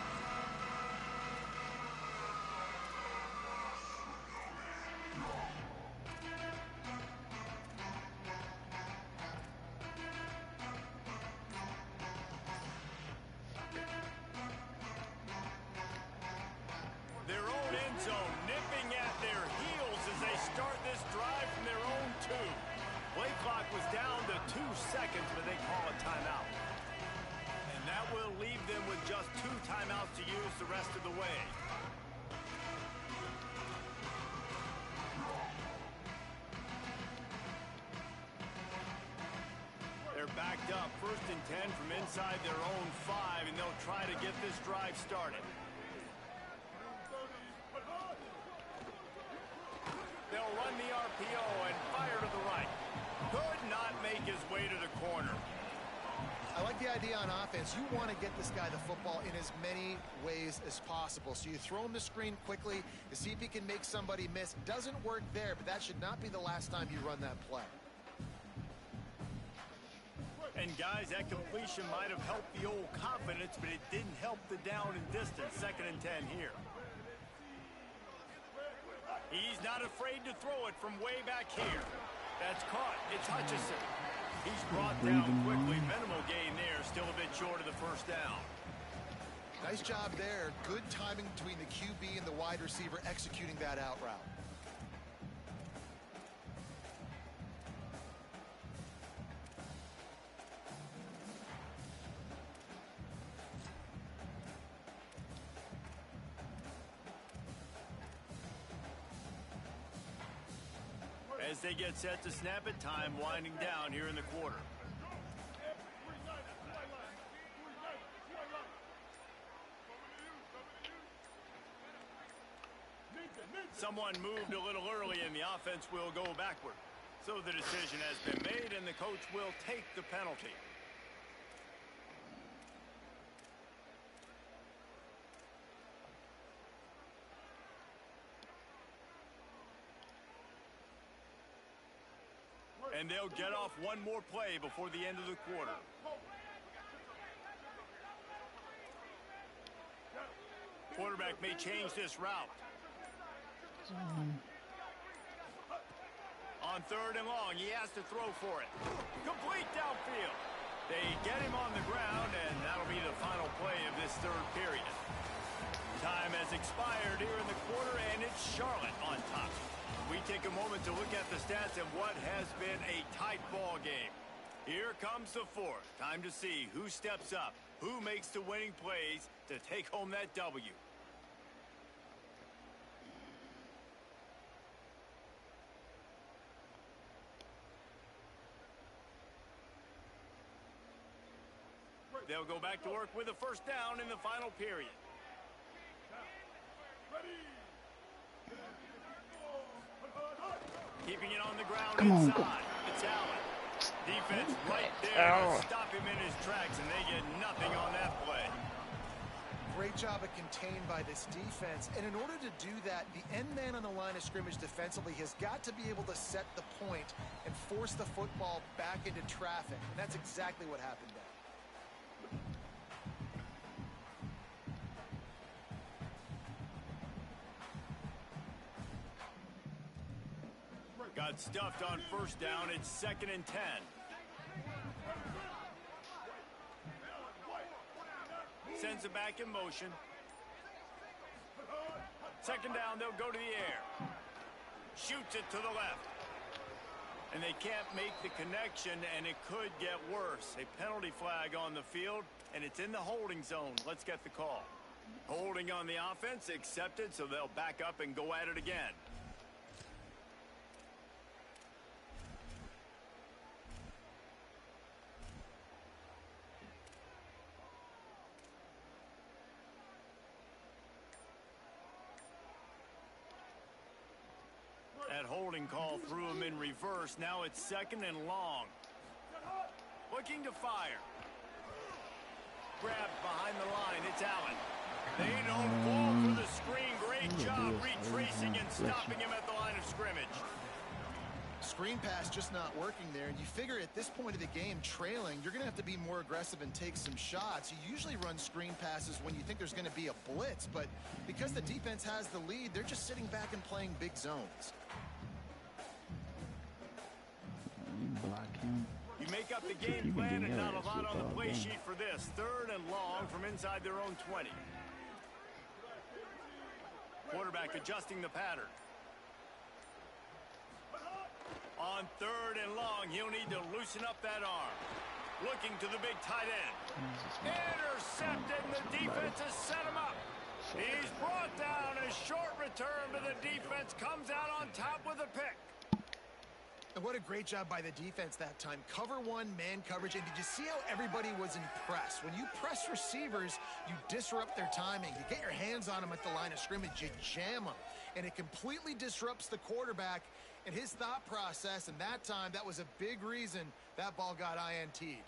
Their own end zone nipping at their heels as they start this drive from their own 2. Play clock was down to 2 seconds, but they call a timeout. And that will leave them with just 2 timeouts to use the rest of the way. They're backed up, 1st and 10 from inside their own 5, and they'll try to get this drive started. They'll run the RPO and fire to the right. Could not make his way to the corner. I like the idea on offense. You want to get this guy the football in as many ways as possible. So you throw him the screen quickly to see if he can make somebody miss. Doesn't work there, but that should not be the last time you run that play. And guys, that completion might have helped the old confidence, but it didn't help the down and distance. 2nd and 10 here. He's not afraid to throw it from way back here. That's caught. It's Hutchinson. He's brought down quickly. Minimal gain there. Still a bit short of the 1st down. Nice job there. Good timing between the QB and the wide receiver executing that out route. As they get set to snap it, time winding down here in the quarter. Someone moved a little early and the offense will go backward. So the decision has been made and the coach will take the penalty. And they'll get off one more play before the end of the quarter. Quarterback may change this route. On 3rd and long, he has to throw for it. Complete downfield. They get him on the ground, and that'll be the final play of this 3rd period. Time has expired here in the quarter, and it's Charlotte on top. We take a moment to look at the stats of what has been a tight ball game. Here comes the 4th. Time to see who steps up, who makes the winning plays to take home that W. They'll go back to work with a 1st down in the final period. Keeping it on the ground inside. It's Allen. Defense right there to stop him in his tracks, and they get nothing on that play. Great job of contained by this defense. And in order to do that, the end man on the line of scrimmage defensively has got to be able to set the point and force the football back into traffic. And that's exactly what happened there. Got stuffed on 1st down. It's 2nd and 10. Sends it back in motion. 2nd down, they'll go to the air. Shoots it to the left. And they can't make the connection, and it could get worse. A penalty flag on the field, and it's in the holding zone. Let's get the call. Holding on the offense, accepted, so they'll back up and go at it again. That holding call threw him in reverse. Now it's 2nd and long. Looking to fire. Grabbed behind the line. It's Allen. They don't fall for the screen. Great job retracing and stopping him at the line of scrimmage. Screen pass just not working there. And you figure at this point of the game, trailing, you're going to have to be more aggressive and take some shots. You usually run screen passes when you think there's going to be a blitz. But because the defense has the lead, they're just sitting back and playing big zones. Block him. You make up the game plan and not a lot on the play sheet for this. 3rd and long from inside their own 20. Quarterback adjusting the pattern. On 3rd and long, he'll need to loosen up that arm. Looking to the big tight end. Intercepted, and the defense has set him up. He's brought down. A short return, but the defense comes out on top with a pick. And what a great job by the defense that time. Cover 1, man coverage. And did you see how everybody was impressed? When you press receivers, you disrupt their timing. You get your hands on them at the line of scrimmage. You jam them. And it completely disrupts the quarterback and his thought process. And that time, that was a big reason that ball got INT'd.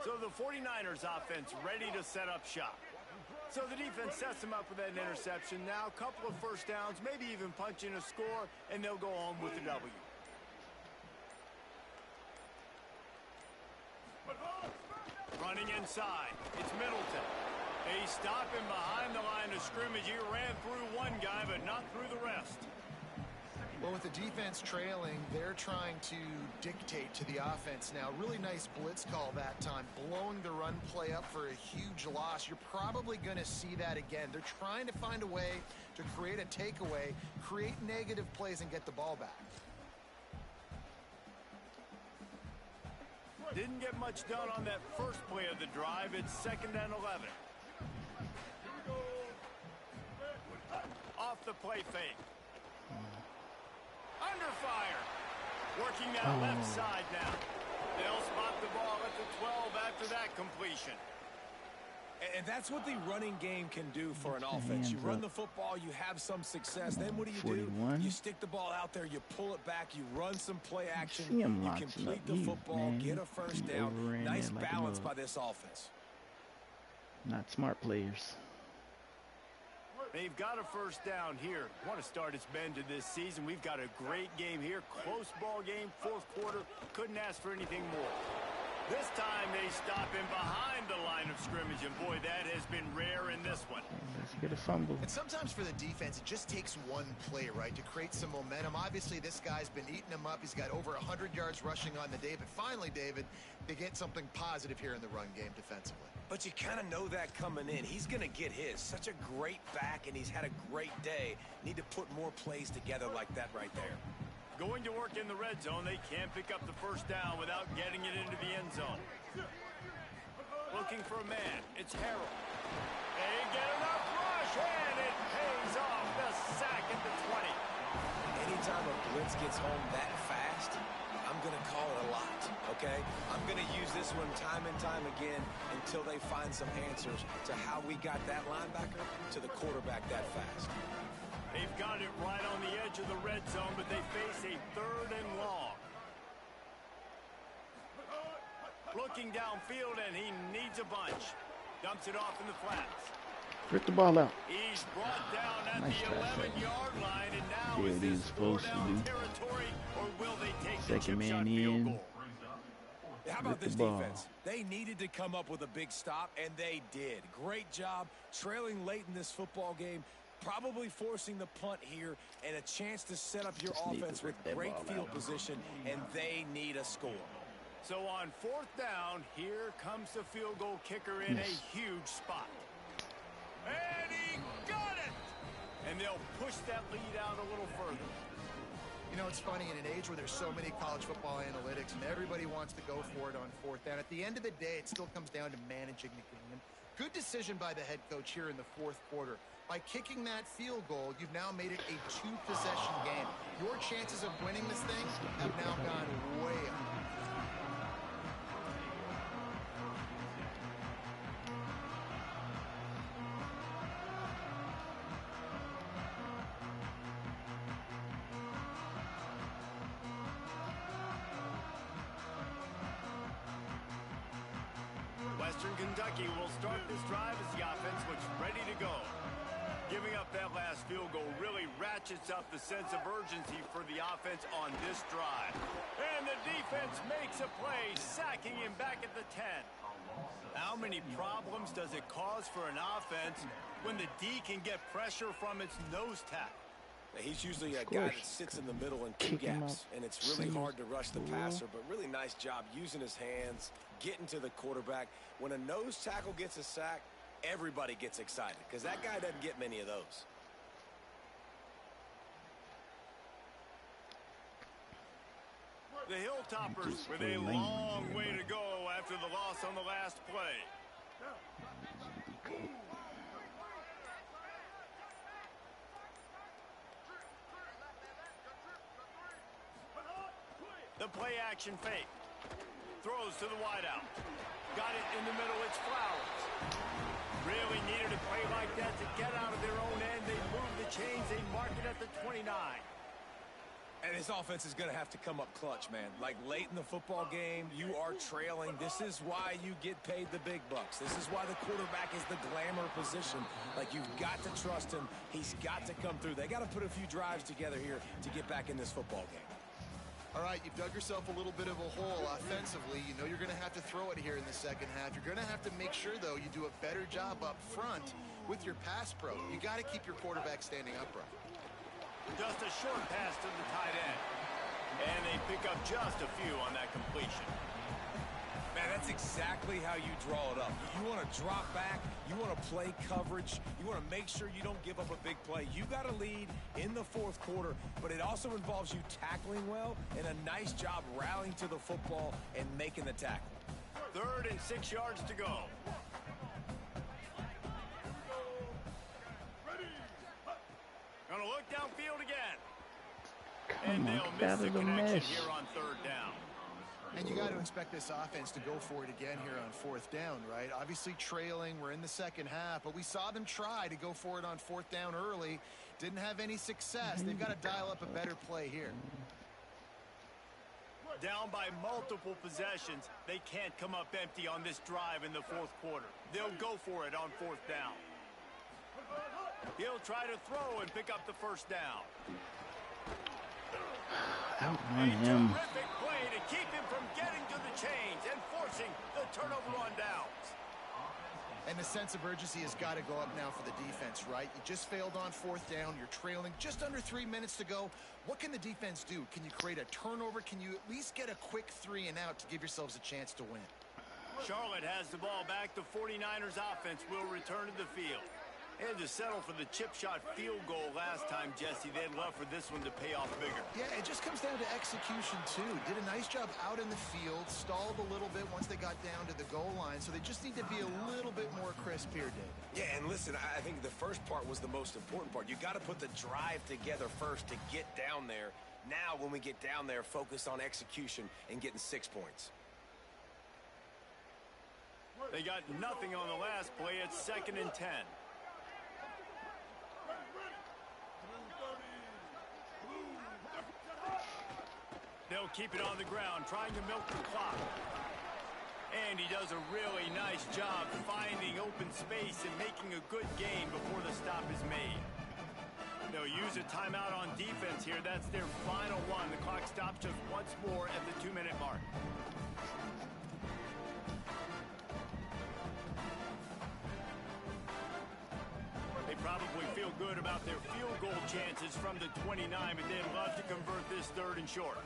So the 49ers offense ready to set up shop. So the defense sets them up with that interception. Now a couple of 1st downs, maybe even punching a score, and they'll go home with the W. Running inside, it's Middleton. They stop him behind the line of scrimmage. He ran through one guy, but not through the rest. Well, with the defense trailing, they're trying to dictate to the offense now. Really nice blitz call that time, blowing the run play up for a huge loss. You're probably going to see that again. They're trying to find a way to create a takeaway, create negative plays, and get the ball back. Didn't get much done on that first play of the drive. It's 2nd and 11. Off the play fake. Under fire. Working that left side now. They'll spot the ball at the 12 after that completion. And that's what the running game can do for an offense. You run the football, you have some success. Then what do? You stick the ball out there, you pull it back, you run some play action, you complete the football, get a 1st down. Nice balance by this offense. Not smart players. They've got a first down here. What a start it's been to this season. We've got a great game here. Close ball game, fourth quarter. Couldn't ask for anything more. This time they stop him behind the line of scrimmage, and boy, that has been rare in this one. Let's get a fumble. And sometimes for the defense, it just takes one play, right, to create some momentum. Obviously, this guy's been eating them up. He's got over 100 yards rushing on the day. But finally, David, they get something positive here in the run game defensively. But you kind of know that coming in. He's going to get his. Such a great back, and he's had a great day. Need to put more plays together like that right there. Going to work in the red zone. They can't pick up the first down without getting it into the end zone. Looking for a man. It's Harrell. They get enough rush, and it pays off. The sack at the 20. Anytime a blitz gets home that fast, I'm going to call it a lot, okay? I'm going to use this one time and time again until they find some answers to how we got that linebacker to the quarterback that fast. They've got it right on the edge of the red zone, but they face a 3rd and long. Looking downfield, and he needs a bunch. Dumps it off in the flats. Rip the ball out. He's brought down at Nice the try, 11-yard line, and now Yeah, is it this is supposed to 4-down do. territory, or will they take the Second chip man shot field in. goal? How about this defense? They needed to come up with a big stop, and they did. Great job trailing late in this football game, probably forcing the punt here, and a chance to set up your offense with great field position, and they need a score. So on 4th down, here comes the field goal kicker in a huge spot. And he got it! And they'll push that lead out a little further. You know, it's funny, in an age where there's so many college football analytics and everybody wants to go for it on 4th down, at the end of the day, it still comes down to managing the game. Good decision by the head coach here in the 4th quarter. By kicking that field goal, you've now made it a 2-possession game. Your chances of winning this thing have now gone way up. Western Kentucky will start this drive as the offense looks ready to go. Giving up that last field goal really ratchets up the sense of urgency for the offense on this drive. And the defense makes a play, sacking him back at the 10. How many problems does it cause for an offense when the D can get pressure from its nose tackle? He's usually a guy that sits in the middle in 2 gaps, and it's really hard to rush the passer, but really nice job using his hands, getting to the quarterback. When a nose tackle gets a sack, everybody gets excited because that guy doesn't get many of those. The Hilltoppers with a long way to go after the loss on the last play. The play action fake. Throws to the wideout. Got it in the middle. It's Flowers. Really needed a play like that to get out of their own end. They move the chains. They mark it at the 29. And his offense is going to have to come up clutch, man. Like late in the football game, you are trailing. This is why you get paid the big bucks. This is why the quarterback is the glamour position. Like, you've got to trust him. He's got to come through. They got to put a few drives together here to get back in this football game. All right, you've dug yourself a little bit of a hole offensively. You know you're going to have to throw it here in the second half. You're going to have to make sure, though, you do a better job up front with your pass pro. You got to keep your quarterback standing upright. Just a short pass to the tight end. And they pick up just a few on that completion. Man, that's exactly how you draw it up. You want to drop back. You want to play coverage. You want to make sure you don't give up a big play. You got to lead in the fourth quarter, but it also involves you tackling well and a nice job rallying to the football and making the tackle. 3rd and 6 yards to go. Gonna look downfield again. And they'll miss the connection here on 3rd down. And you got to expect this offense to go for it again here on 4th down, right? Obviously trailing, we're in the second half, but we saw them try to go for it on 4th down early. Didn't have any success. They've got to dial up a better play here. Down by multiple possessions, they can't come up empty on this drive in the fourth quarter. They'll go for it on fourth down. He'll try to throw and pick up the first down. Outrun A him. terrific play to keep him from getting to the chains and forcing the turnover on downs. And the sense of urgency has got to go up now for the defense, right? You just failed on fourth down. You're trailing just under 3 minutes to go. What can the defense do? Can you create a turnover? Can you at least get a quick 3 and out to give yourselves a chance to win? Charlotte has the ball back. The 49ers offense will return to the field. They had to settle for the chip shot field goal last time, Jesse. They'd love for this one to pay off bigger. Yeah, it just comes down to execution, too. Did a nice job out in the field, stalled a little bit once they got down to the goal line, so they just need to be a little bit more crisp here, Dave. Yeah, and listen, I think the first part was the most important part. You got to put the drive together first to get down there. Now, when we get down there, focus on execution and getting 6 points. They got nothing on the last play. It's 2nd and 10. They'll keep it on the ground, trying to milk the clock. And he does a really nice job finding open space and making a good gain before the stop is made. They'll use a timeout on defense here. That's their final one. The clock stops just once more at the 2-minute mark. They probably feel good about their field goal chances from the 29, but they'd love to convert this 3rd and short.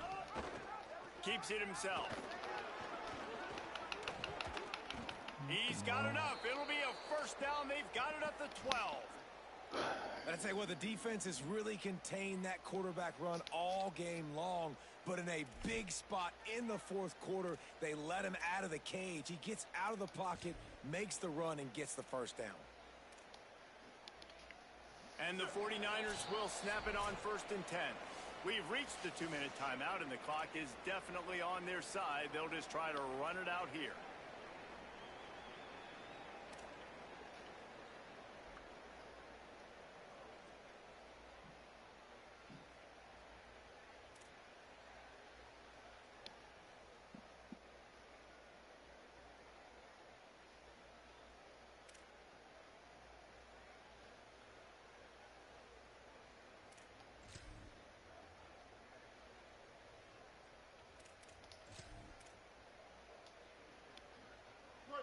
Keeps it himself. He's got enough. It'll be a first down. They've got it at the 12. But I tell you what, the defense has really contained that quarterback run all game long. But in a big spot in the fourth quarter, they let him out of the cage. He gets out of the pocket, makes the run, and gets the first down. And the 49ers will snap it on 1st and 10. We've reached the 2-minute timeout, and the clock is definitely on their side. They'll just try to run it out here.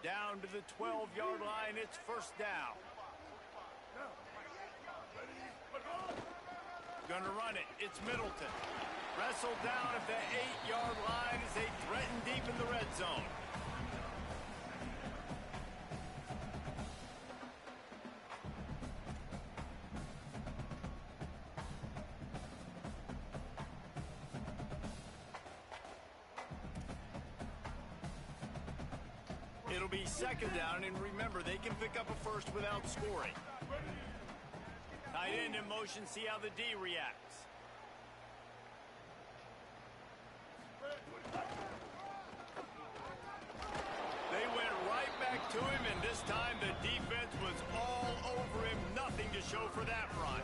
Down to the 12-yard line, it's first down. Gonna run it, it's Middleton. Wrestled down at the 8-yard line as they threaten deep in the red zone. It'll be 2nd down, and remember, they can pick up a first without scoring. Tight end in motion, see how the D reacts. They went right back to him, and this time the defense was all over him. Nothing to show for that run.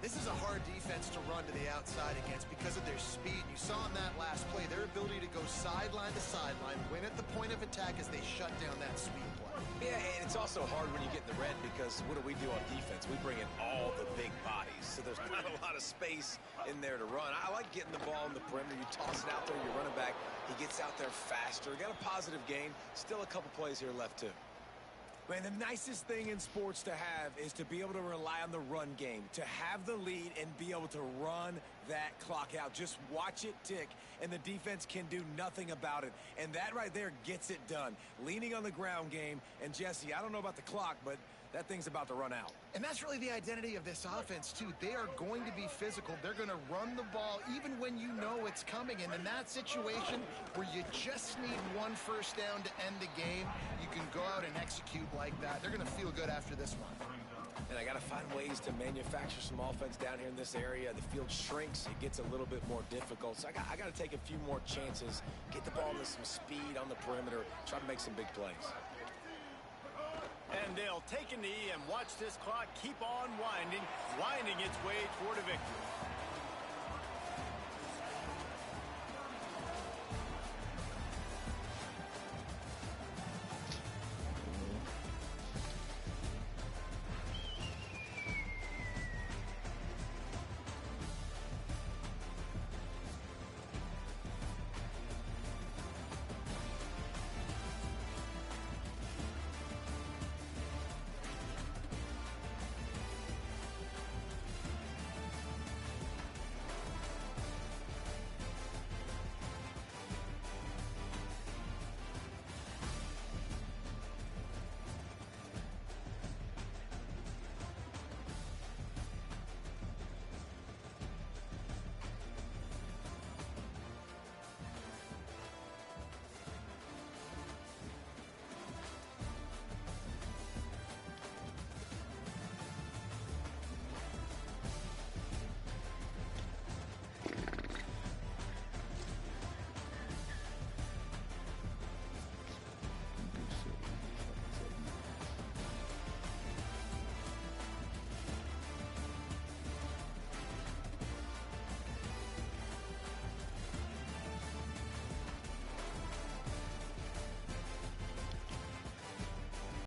This is a hard defense to run to the outside against because of their speed. You saw in that last play their ability to go sideline to sideline, win at the point of attack as they shut down that sweep play. Yeah, and it's also hard when you get in the red because what do we do on defense? We bring in all the big bodies, so there's not a lot of space in there to run. I like getting the ball in the perimeter. You toss it out there, your running back, he gets out there faster. Got a positive gain. Still a couple plays here left, too. Man, the nicest thing in sports to have is to be able to rely on the run game, to have the lead and be able to run that clock out. Just watch it tick, and the defense can do nothing about it. And that right there gets it done. Leaning on the ground game, and Jesse, I don't know about the clock, but that thing's about to run out. And that's really the identity of this offense, too. They are going to be physical. They're going to run the ball even when you know it's coming. And in that situation where you just need one first down to end the game, you can go out and execute like that. They're going to feel good after this one. And I got to find ways to manufacture some offense down here in this area. The field shrinks. It gets a little bit more difficult. So I got to take a few more chances, get the ball into some speed on the perimeter, try to make some big plays. And they'll take a knee and watch this clock keep on winding its way toward a victory.